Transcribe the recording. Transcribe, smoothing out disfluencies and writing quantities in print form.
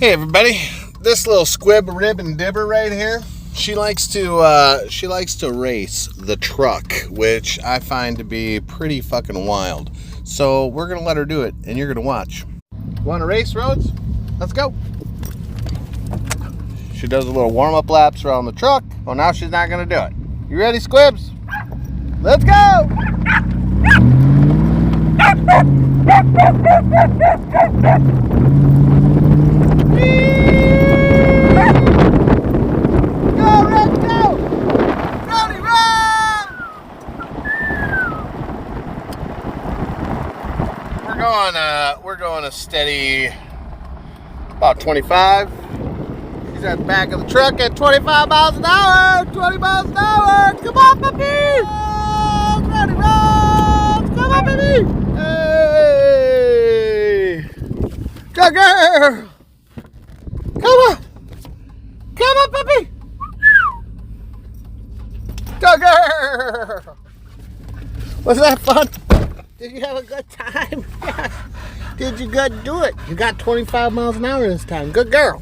Hey everybody, this little squib rib and dibber right here, she likes to race the truck, which I find to be pretty fucking wild. So we're gonna let her do it, and you're gonna watch. Want to race, Rhodes? Let's go. She does a little warm-up laps around the truck. Oh, now she's not gonna do it. You ready, squibs? Let's go! We're going a steady about 25. She's at the back of the truck at 25 miles an hour. 20 miles an hour. Come on, puppy. Oh, ready, Rhodes. Come on, baby. Hey. Go, girl. Come on. Come on, puppy. Go, girl. Was that fun? Did you have a good time? Did you good do it? You got 25 miles an hour this time. Good girl.